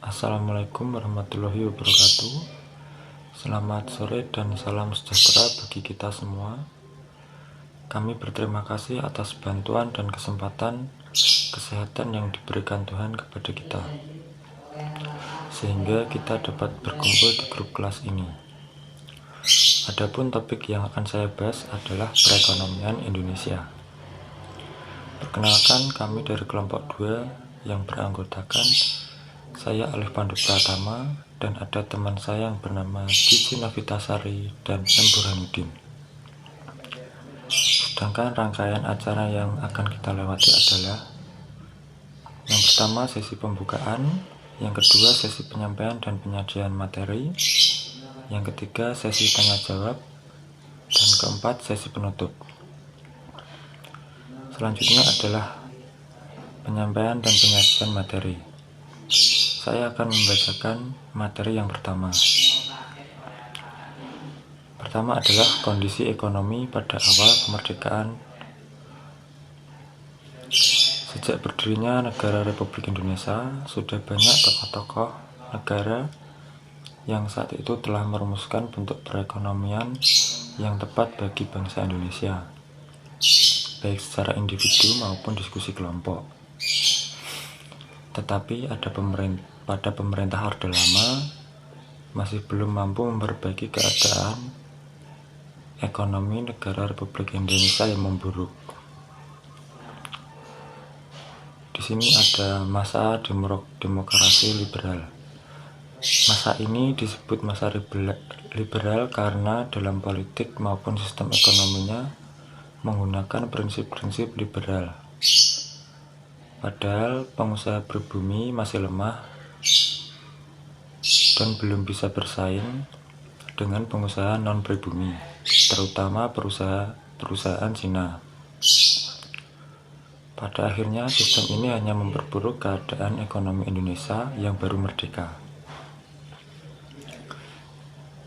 Assalamualaikum warahmatullahi wabarakatuh. Selamat sore dan salam sejahtera bagi kita semua. Kami berterima kasih atas bantuan dan kesempatan kesehatan yang diberikan Tuhan kepada kita, sehingga kita dapat berkumpul di grup kelas ini. Adapun topik yang akan saya bahas adalah perekonomian Indonesia. Perkenalkan, kami dari kelompok 2 yang beranggotakan saya Alif Pandu Pratama dan ada teman saya yang bernama Cici Novitasari dan M. Burhanuddin. Sedangkan rangkaian acara yang akan kita lewati adalah: yang pertama sesi pembukaan, yang kedua sesi penyampaian dan penyajian materi, yang ketiga sesi tanya jawab, dan keempat sesi penutup. Selanjutnya adalah penyampaian dan penyajian materi. Saya akan membacakan materi yang pertama. Pertama adalah kondisi ekonomi pada awal kemerdekaan. Sejak berdirinya negara Republik Indonesia, sudah banyak tokoh-tokoh negara yang saat itu telah merumuskan bentuk perekonomian yang tepat bagi bangsa Indonesia, baik secara individu maupun diskusi kelompok. Tetapi pada pemerintah Orde Lama masih belum mampu memperbaiki keadaan ekonomi negara Republik Indonesia yang memburuk. Di sini ada masa demokrasi liberal. Masa ini disebut masa liberal karena dalam politik maupun sistem ekonominya menggunakan prinsip-prinsip liberal. Padahal pengusaha pribumi masih lemah dan belum bisa bersaing dengan pengusaha non-pribumi, terutama perusahaan Cina. Pada akhirnya sistem ini hanya memperburuk keadaan ekonomi Indonesia yang baru merdeka.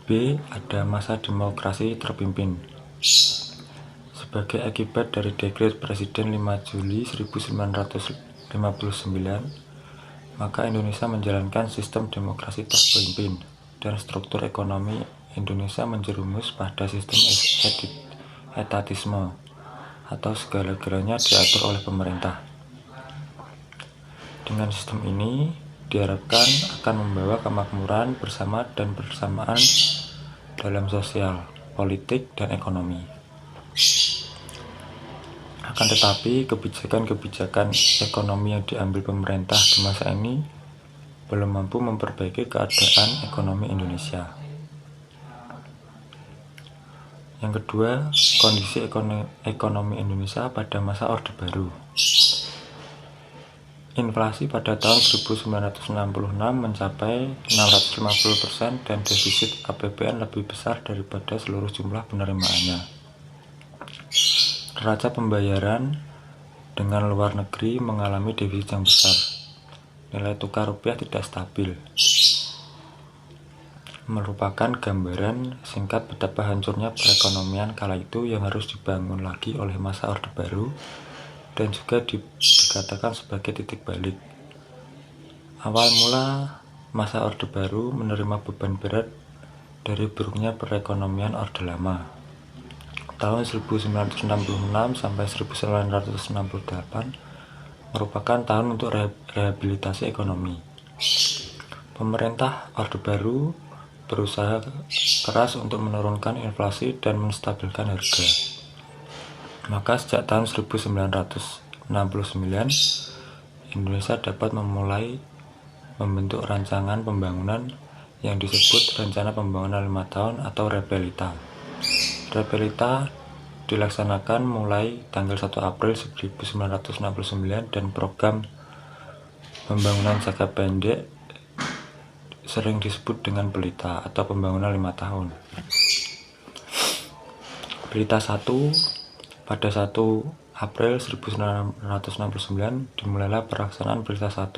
B. Ada masa demokrasi terpimpin. Sebagai akibat dari dekret Presiden 5 Juli 1959, maka Indonesia menjalankan sistem demokrasi terpimpin dan struktur ekonomi Indonesia menjerumus pada sistem etatisme atau segala-galanya diatur oleh pemerintah. Dengan sistem ini diharapkan akan membawa kemakmuran bersama dan bersamaan dalam sosial, politik, dan ekonomi. Akan tetapi, kebijakan-kebijakan ekonomi yang diambil pemerintah di masa ini belum mampu memperbaiki keadaan ekonomi Indonesia. Yang kedua, kondisi ekonomi Indonesia pada masa Orde Baru. Inflasi pada tahun 1966 mencapai 650% dan defisit APBN lebih besar daripada seluruh jumlah penerimaannya. Neraca pembayaran dengan luar negeri mengalami defisit yang besar. Nilai tukar rupiah tidak stabil. Merupakan gambaran singkat betapa hancurnya perekonomian kala itu yang harus dibangun lagi oleh masa Orde Baru dan juga dikatakan sebagai titik balik. Awal mula masa Orde Baru menerima beban berat dari buruknya perekonomian Orde Lama. Tahun 1966 sampai 1968 merupakan tahun untuk rehabilitasi ekonomi. Pemerintah Orde Baru berusaha keras untuk menurunkan inflasi dan menstabilkan harga. Maka sejak tahun 1969 Indonesia dapat memulai membentuk rancangan pembangunan yang disebut Rencana Pembangunan 5 Tahun atau Repelita. Repelita dilaksanakan mulai tanggal 1 April 1969 dan program pembangunan jangka pendek sering disebut dengan Pelita atau Pembangunan 5 Tahun. Pelita 1 pada 1 April 1969 dimulailah pelaksanaan Pelita 1.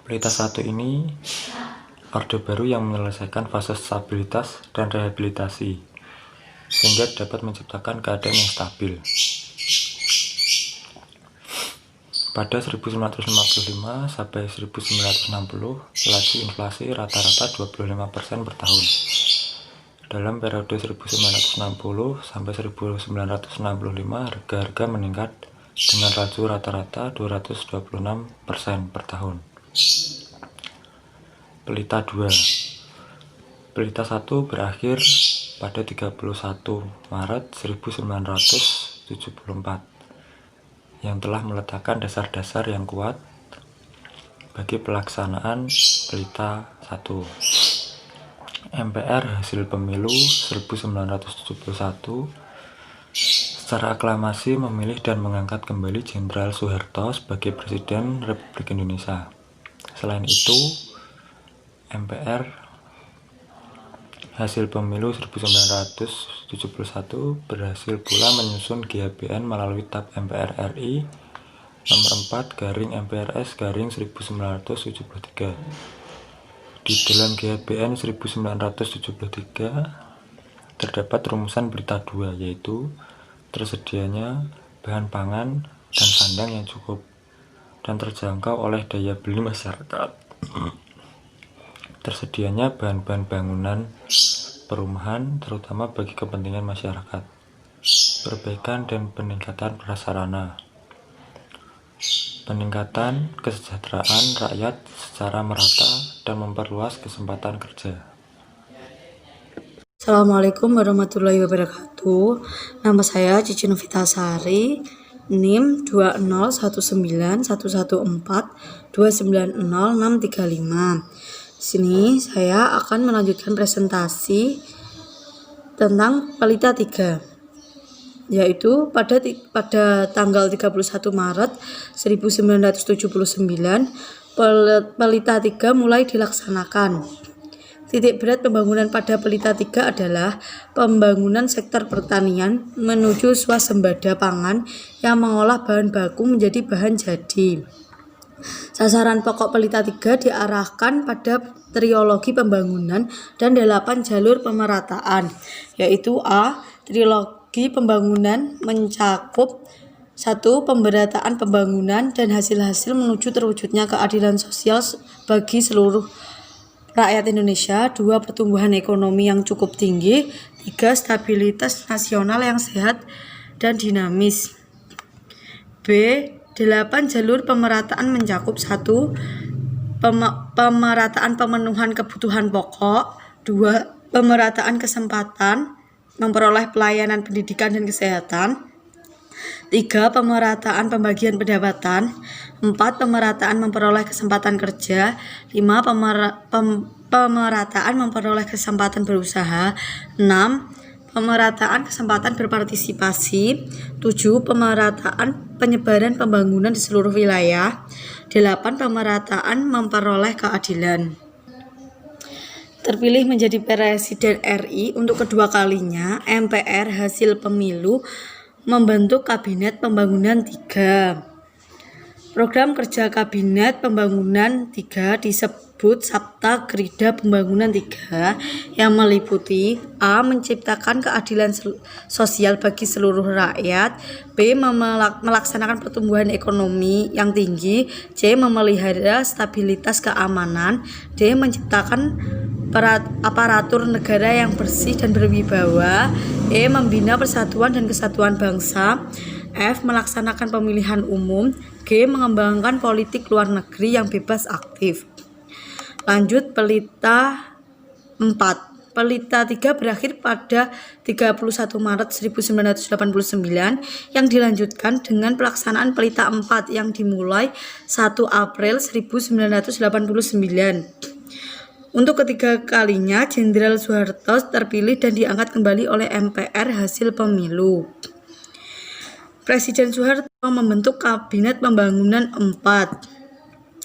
Pelita 1 ini Orde Baru yang menyelesaikan fase stabilitas dan rehabilitasi sehingga dapat menciptakan keadaan yang stabil. Pada 1955 sampai 1960, laju inflasi rata-rata 25% per tahun. Dalam periode 1960 sampai 1965, harga-harga meningkat dengan laju rata-rata 226% per tahun. Pelita 2. Pelita 1 berakhir pada 31 Maret 1974 yang telah meletakkan dasar-dasar yang kuat bagi pelaksanaan Pelita 1. MPR hasil pemilu 1971 secara aklamasi memilih dan mengangkat kembali Jenderal Soeharto sebagai Presiden Republik Indonesia. Selain itu, MPR hasil pemilu 1971 berhasil pula menyusun GHBN melalui TAP MPR RI nomor 4/MPRS/1973. Di dalam GHBN 1973 terdapat rumusan Pelita 2, yaitu tersedianya bahan pangan dan sandang yang cukup dan terjangkau oleh daya beli masyarakat. Tersedianya bahan-bahan bangunan perumahan terutama bagi kepentingan masyarakat, perbaikan dan peningkatan prasarana, peningkatan kesejahteraan rakyat secara merata, dan memperluas kesempatan kerja. Assalamualaikum warahmatullahi wabarakatuh. Nama saya Cici Novitasari, NIM 2019114290635. Sini saya akan melanjutkan presentasi tentang Pelita 3, yaitu pada tanggal 31 Maret 1979 Pelita 3 mulai dilaksanakan. Titik berat pembangunan pada Pelita 3 adalah pembangunan sektor pertanian menuju swasembada pangan yang mengolah bahan baku menjadi bahan jadi. Sasaran pokok Pelita 3 diarahkan pada trilogi pembangunan dan 8 jalur pemerataan, yaitu A. Trilogi pembangunan mencakup 1. Pemberataan pembangunan dan hasil-hasil menuju terwujudnya keadilan sosial bagi seluruh rakyat Indonesia. 2. Pertumbuhan ekonomi yang cukup tinggi. 3. Stabilitas nasional yang sehat dan dinamis. B. 8 jalur pemerataan mencakup 1. Pemerataan pemenuhan kebutuhan pokok. 2. Pemerataan kesempatan memperoleh pelayanan pendidikan dan kesehatan. 3. Pemerataan pembagian pendapatan. 4. Pemerataan memperoleh kesempatan kerja. 5. Pemerataan memperoleh kesempatan berusaha. 6. Pemerataan kesempatan berpartisipasi. 7. Pemerataan penyebaran pembangunan di seluruh wilayah. 8. Pemerataan memperoleh keadilan. Terpilih menjadi Presiden RI untuk kedua kalinya, MPR hasil pemilu membentuk Kabinet Pembangunan 3. Program kerja Kabinet Pembangunan 3 disebut Sabta Krida Pembangunan 3 yang meliputi A. Menciptakan keadilan sosial bagi seluruh rakyat. B. Melaksanakan pertumbuhan ekonomi yang tinggi. C. Memelihara stabilitas keamanan. D. Menciptakan aparatur negara yang bersih dan berwibawa. E. Membina persatuan dan kesatuan bangsa. F. Melaksanakan pemilihan umum. G. Mengembangkan politik luar negeri yang bebas aktif. Lanjut Pelita 4. Pelita 3 berakhir pada 31 Maret 1989 yang dilanjutkan dengan pelaksanaan Pelita 4 yang dimulai 1 April 1989. Untuk ketiga kalinya, Jenderal Soeharto terpilih dan diangkat kembali oleh MPR hasil pemilu. Presiden Soeharto membentuk Kabinet Pembangunan 4.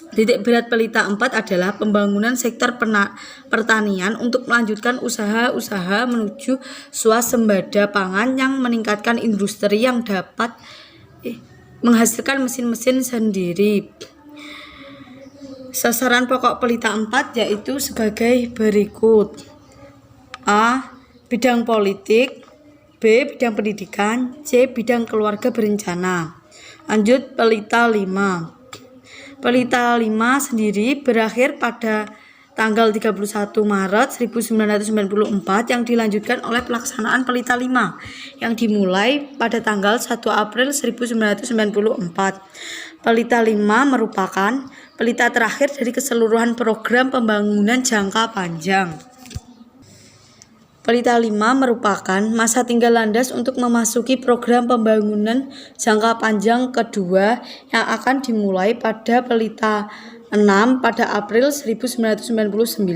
Titik berat Pelita 4 adalah pembangunan sektor pertanian untuk melanjutkan usaha-usaha menuju swasembada pangan yang meningkatkan industri yang dapat menghasilkan mesin-mesin sendiri. Sasaran pokok Pelita 4 yaitu sebagai berikut. A. Bidang politik. B. Bidang pendidikan. C. Bidang keluarga berencana. Lanjut pelita 5. Pelita 5 sendiri berakhir pada tanggal 31 Maret 1994 yang dilanjutkan oleh pelaksanaan pelita 5 yang dimulai pada tanggal 1 April 1994. Pelita 5 merupakan pelita terakhir dari keseluruhan program pembangunan jangka panjang. Pelita 5 merupakan masa tinggal landas untuk memasuki program pembangunan jangka panjang kedua yang akan dimulai pada pelita 6 pada April 1999.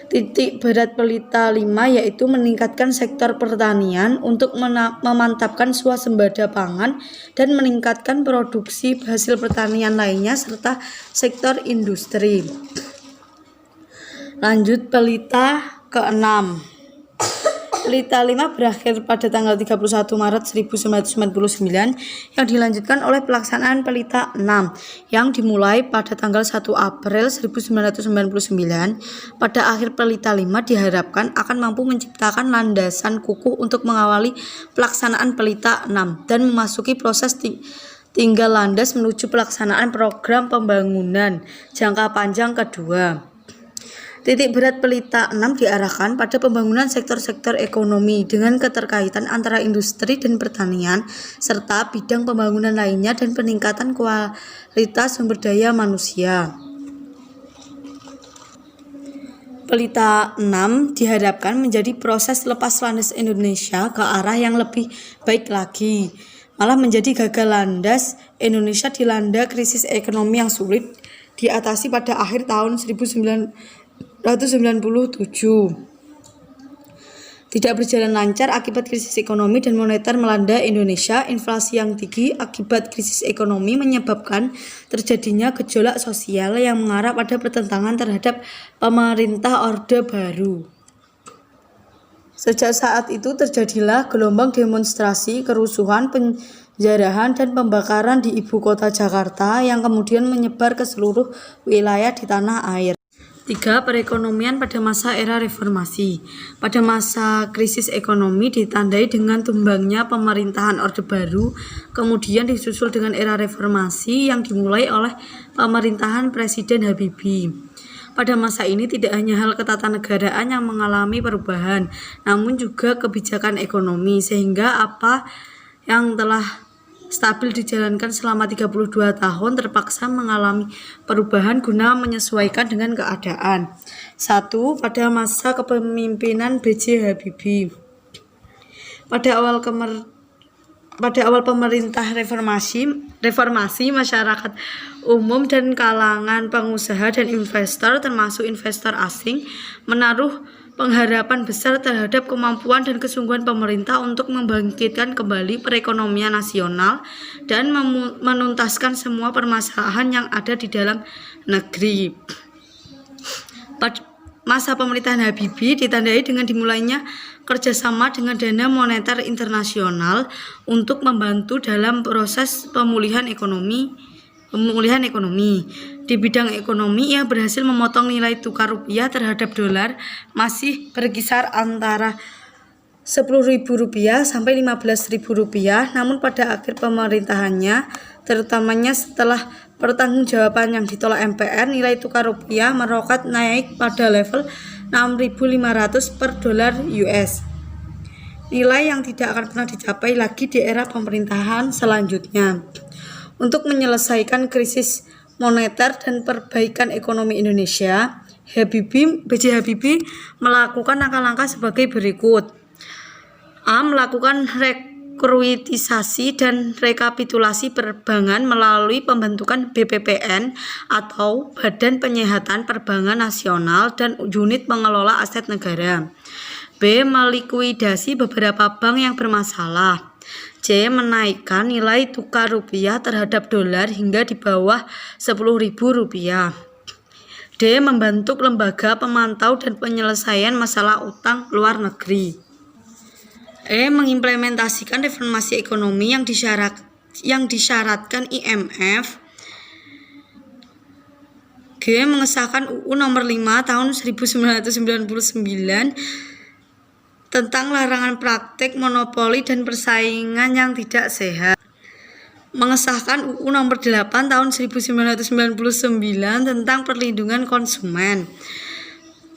Titik berat pelita 5 yaitu meningkatkan sektor pertanian untuk memantapkan swasembada pangan dan meningkatkan produksi hasil pertanian lainnya serta sektor industri. Lanjut pelita ke-6. Pelita 5 berakhir pada tanggal 31 Maret 1999 yang dilanjutkan oleh pelaksanaan pelita 6 yang dimulai pada tanggal 1 April 1999. Pada akhir pelita 5 diharapkan akan mampu menciptakan landasan kukuh untuk mengawali pelaksanaan pelita 6 dan memasuki proses tinggal landas menuju pelaksanaan program pembangunan jangka panjang kedua. Titik berat pelita 6 diarahkan pada pembangunan sektor-sektor ekonomi dengan keterkaitan antara industri dan pertanian serta bidang pembangunan lainnya dan peningkatan kualitas sumber daya manusia. Pelita 6 diharapkan menjadi proses lepas landas Indonesia ke arah yang lebih baik lagi. Malah menjadi gagal landas Indonesia dilanda krisis ekonomi yang sulit diatasi pada akhir tahun 1997. Tidak berjalan lancar akibat krisis ekonomi dan moneter melanda Indonesia. Inflasi yang tinggi akibat krisis ekonomi menyebabkan terjadinya gejolak sosial yang mengarah pada pertentangan terhadap pemerintah Orde Baru. Sejak saat itu terjadilah gelombang demonstrasi, kerusuhan, penjarahan, dan pembakaran di ibu kota Jakarta yang kemudian menyebar ke seluruh wilayah di tanah air. 3. Perekonomian pada masa era reformasi. Pada masa krisis ekonomi ditandai dengan tumbangnya pemerintahan Orde Baru, kemudian disusul dengan era reformasi yang dimulai oleh pemerintahan Presiden Habibie. Pada masa ini tidak hanya hal ketatanegaraan yang mengalami perubahan, namun juga kebijakan ekonomi, sehingga apa yang telah stabil dijalankan selama 32 tahun terpaksa mengalami perubahan guna menyesuaikan dengan keadaan. 1. Pada masa kepemimpinan B.J. Habibie. Pada awal pemerintah reformasi, masyarakat umum dan kalangan pengusaha dan investor termasuk investor asing menaruh pengharapan besar terhadap kemampuan dan kesungguhan pemerintah untuk membangkitkan kembali perekonomian nasional dan menuntaskan semua permasalahan yang ada di dalam negeri. Pada masa pemerintahan Habibie ditandai dengan dimulainya kerjasama dengan Dana Moneter Internasional untuk membantu dalam proses pemulihan ekonomi. Di bidang ekonomi, ia berhasil memotong nilai tukar rupiah terhadap dolar masih berkisar antara Rp10.000 sampai Rp15.000. Namun pada akhir pemerintahannya, terutamanya setelah pertanggungjawaban yang ditolak MPR, nilai tukar rupiah meroket naik pada level 6.500 per dolar US. Nilai yang tidak akan pernah dicapai lagi di era pemerintahan selanjutnya. Untuk menyelesaikan krisis moneter dan perbaikan ekonomi Indonesia, B.J. Habibie melakukan langkah-langkah sebagai berikut. A. Melakukan rekrutisasi dan rekapitulasi perbankan melalui pembentukan BPPN atau Badan Penyihatan Perbankan Nasional dan unit pengelola aset negara. B. Melikuidasi beberapa bank yang bermasalah. C. Menaikkan nilai tukar rupiah terhadap dolar hingga di bawah Rp10.000. D. Membentuk lembaga pemantau dan penyelesaian masalah utang luar negeri. E. Mengimplementasikan reformasi ekonomi yang disyaratkan IMF. G. Mengesahkan UU Nomor 5 Tahun 1999 tentang larangan praktik monopoli dan persaingan yang tidak sehat. mengesahkan UU Nomor 8 Tahun 1999 tentang perlindungan konsumen.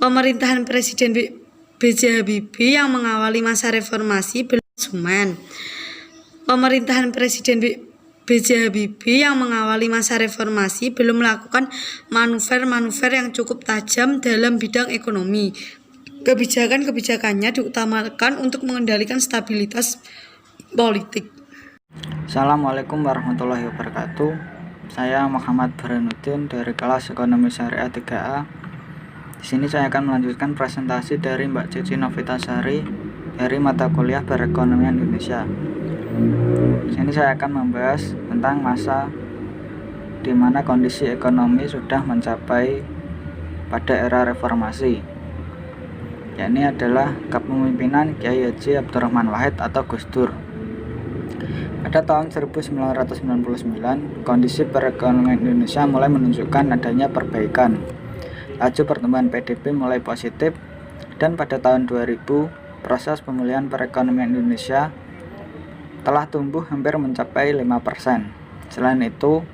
Pemerintahan Presiden B.J. Habibie yang mengawali masa reformasi belum konsumen. Pemerintahan Presiden B.J. Habibie yang mengawali masa reformasi belum melakukan manuver-manuver yang cukup tajam dalam bidang ekonomi. Kebijakan-kebijakannya diutamakan untuk mengendalikan stabilitas politik. Assalamualaikum warahmatullahi wabarakatuh. Saya Muhammad Burhanuddin dari kelas Ekonomi Syariah 3A. Di sini saya akan melanjutkan presentasi dari Mbak Cici Novitasari dari mata kuliah Perekonomian Indonesia. Di sini saya akan membahas tentang masa di mana kondisi ekonomi sudah mencapai pada era reformasi. Yakni adalah kepemimpinan Kiai Haji Abdurrahman Wahid atau Gus Dur. Pada tahun 1999, kondisi perekonomian Indonesia mulai menunjukkan adanya perbaikan. Laju pertumbuhan PDB mulai positif, dan pada tahun 2000, proses pemulihan perekonomian Indonesia telah tumbuh hampir mencapai 5%. Selain itu,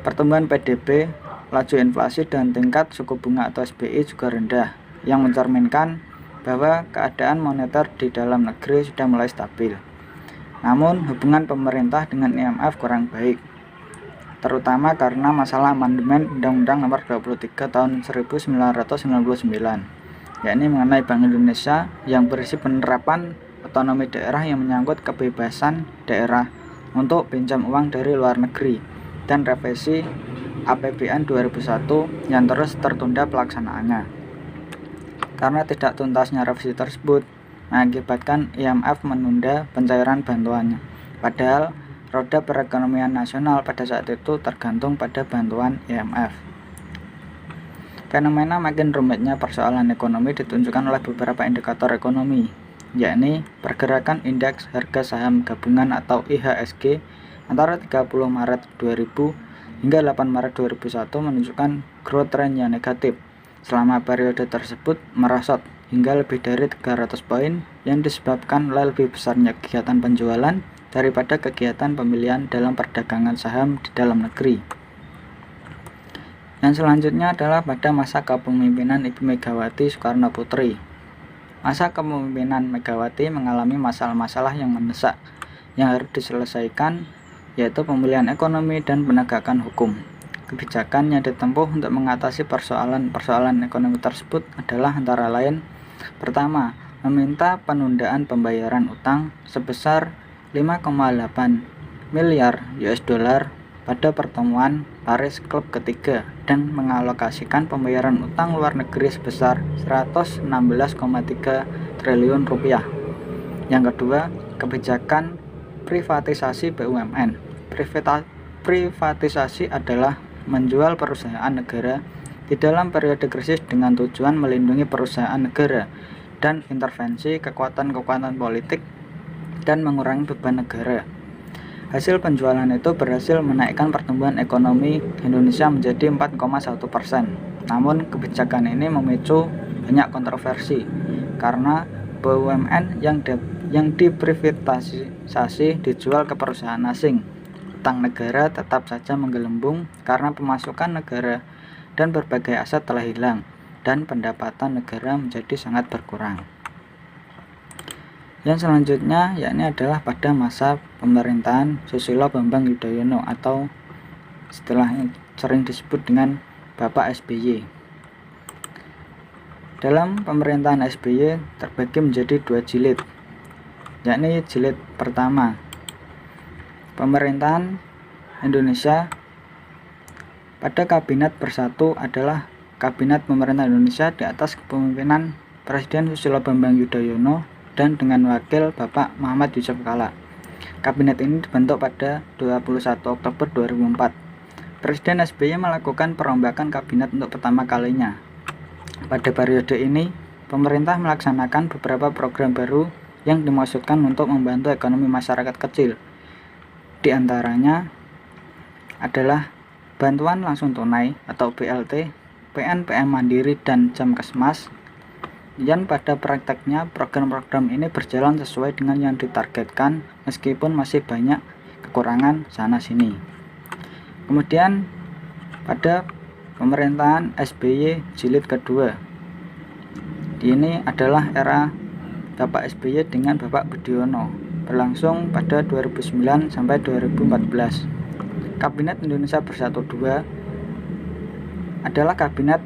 pertumbuhan PDB, laju inflasi, dan tingkat suku bunga atau SBI juga rendah, yang mencerminkan bahwa keadaan moneter di dalam negeri sudah mulai stabil. Namun, hubungan pemerintah dengan IMF kurang baik, terutama karena masalah amandemen Undang-Undang Nomor 23 Tahun 1999, yakni mengenai Bank Indonesia yang berisi penerapan otonomi daerah yang menyangkut kebebasan daerah untuk pinjam uang dari luar negeri, dan revisi APBN 2001 yang terus tertunda pelaksanaannya. Karena tidak tuntasnya revisi tersebut, mengakibatkan IMF menunda pencairan bantuannya. Padahal roda perekonomian nasional pada saat itu tergantung pada bantuan IMF. Fenomena makin rumitnya persoalan ekonomi ditunjukkan oleh beberapa indikator ekonomi, yakni pergerakan indeks harga saham gabungan atau IHSG antara 30 Maret 2000 hingga 8 Maret 2001 menunjukkan growth trend yang negatif. Selama periode tersebut merosot hingga lebih dari 300 poin yang disebabkan oleh lebih besarnya kegiatan penjualan daripada kegiatan pembelian dalam perdagangan saham di dalam negeri. Yang selanjutnya adalah pada masa kepemimpinan Ibu Megawati Soekarno Putri. Masa kepemimpinan Megawati mengalami masalah-masalah yang mendesak yang harus diselesaikan, yaitu pemulihan ekonomi dan penegakan hukum. Kebijakan yang ditempuh untuk mengatasi persoalan-persoalan ekonomi tersebut adalah antara lain: pertama, meminta penundaan pembayaran utang sebesar 5,8 miliar US dollar pada pertemuan Paris Club ketiga dan mengalokasikan pembayaran utang luar negeri sebesar 116,3 triliun rupiah. Yang kedua, kebijakan privatisasi BUMN. Privatisasi adalah menjual perusahaan negara di dalam periode krisis dengan tujuan melindungi perusahaan negara dan intervensi kekuatan-kekuatan politik dan mengurangi beban negara. Hasil penjualan itu berhasil menaikkan pertumbuhan ekonomi Indonesia menjadi 4,1%. Namun kebijakan ini memicu banyak kontroversi karena BUMN yang diprivatisasi dijual ke perusahaan asing. Utang negara tetap saja menggelembung karena pemasukan negara dan berbagai aset telah hilang, dan pendapatan negara menjadi sangat berkurang. Yang selanjutnya yakni adalah pada masa pemerintahan Susilo Bambang Yudhoyono atau istilahnya sering disebut dengan Bapak SBY. Dalam pemerintahan SBY terbagi menjadi 2 jilid, yakni jilid pertama, pemerintahan Indonesia pada Kabinet Bersatu adalah Kabinet Pemerintah Indonesia di atas kepemimpinan Presiden Susilo Bambang Yudhoyono dan dengan wakil Bapak Muhammad Yusuf Kalla. Kabinet ini dibentuk pada 21 Oktober 2004. Presiden SBY melakukan perombakan kabinet untuk pertama kalinya. Pada periode ini, pemerintah melaksanakan beberapa program baru yang dimaksudkan untuk membantu ekonomi masyarakat kecil. Di antaranya adalah bantuan langsung tunai atau BLT, PNPM Mandiri, dan Jamkesmas. Dan pada prakteknya program-program ini berjalan sesuai dengan yang ditargetkan meskipun masih banyak kekurangan sana sini. Kemudian pada pemerintahan SBY jilid kedua, ini adalah era Bapak SBY dengan Bapak Budiono, berlangsung pada 2009 sampai 2014. Kabinet Indonesia Bersatu II adalah kabinet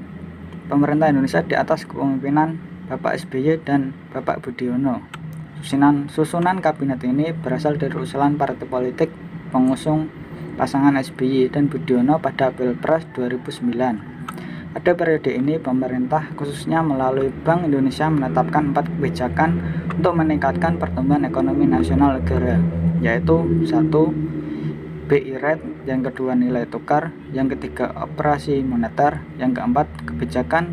pemerintah Indonesia di atas kepemimpinan Bapak SBY dan Bapak Budiono. Susunan kabinet ini berasal dari usulan partai politik pengusung pasangan SBY dan Budiono pada Pilpres 2009. Pada periode ini, pemerintah khususnya melalui Bank Indonesia menetapkan 4 kebijakan untuk meningkatkan pertumbuhan ekonomi nasional negara, yaitu 1. BI rate, yang kedua nilai tukar, yang ketiga operasi moneter, yang keempat kebijakan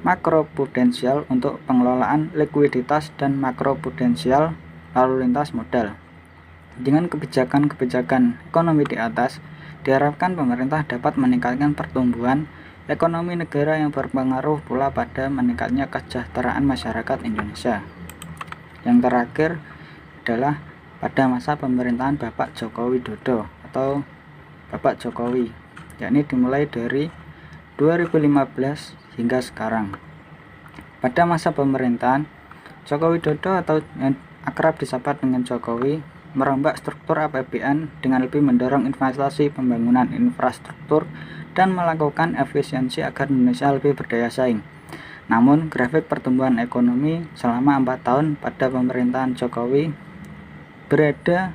makroprudensial untuk pengelolaan likuiditas dan makroprudensial lalu lintas modal. Dengan kebijakan-kebijakan ekonomi di atas, diharapkan pemerintah dapat meningkatkan pertumbuhan ekonomi negara yang berpengaruh pula pada meningkatnya kesejahteraan masyarakat Indonesia. Yang terakhir adalah pada masa pemerintahan Bapak Joko Widodo atau Bapak Jokowi, yakni dimulai dari 2015 hingga sekarang. Pada masa pemerintahan Joko Widodo atau yang akrab disapa dengan Jokowi merombak struktur APBN dengan lebih mendorong investasi pembangunan infrastruktur dan melakukan efisiensi agar Indonesia lebih berdaya saing. Namun, grafik pertumbuhan ekonomi selama 4 tahun pada pemerintahan Jokowi berada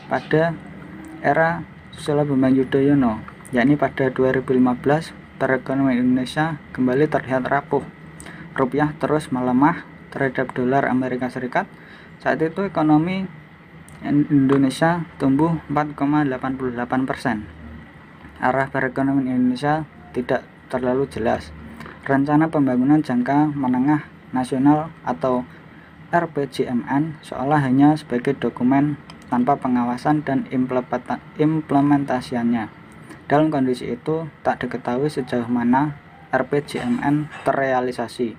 pada era Susilo Bambang Yudhoyono, yakni pada 2015 perekonomian Indonesia kembali terlihat rapuh. Rupiah terus melemah terhadap dolar Amerika Serikat. Saat itu ekonomi Indonesia tumbuh 4,88%. Arah perekonomian Indonesia tidak terlalu jelas. Rencana Pembangunan Jangka Menengah Nasional atau RPJMN seolah hanya sebagai dokumen tanpa pengawasan dan implementasiannya. Dalam kondisi itu, tak diketahui sejauh mana RPJMN terrealisasi.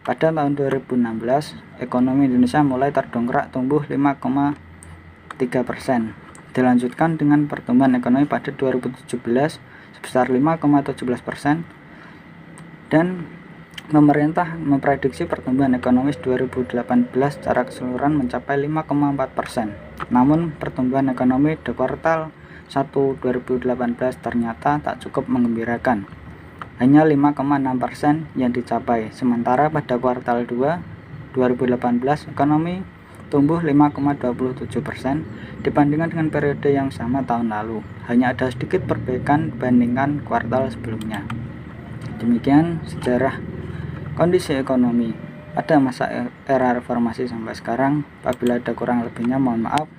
Pada tahun 2016, ekonomi Indonesia mulai terdongkrak tumbuh 5,3%. Dilanjutkan dengan pertumbuhan ekonomi pada 2017 sebesar 5,17%, dan pemerintah memprediksi pertumbuhan ekonomi 2018 secara keseluruhan mencapai 5,4%. Namun pertumbuhan ekonomi di kuartal 1 2018 ternyata tak cukup menggembirakan. Hanya 5,6% yang dicapai, sementara pada kuartal 2 2018 ekonomi tumbuh 5,27% dibandingkan dengan periode yang sama tahun lalu. Hanya ada sedikit perbaikan dibandingkan kuartal sebelumnya. Demikian sejarah kondisi ekonomi pada masa era reformasi sampai sekarang. Apabila ada kurang lebihnya mohon maaf.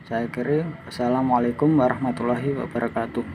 Saya akhiri. Wassalamualaikum warahmatullahi wabarakatuh.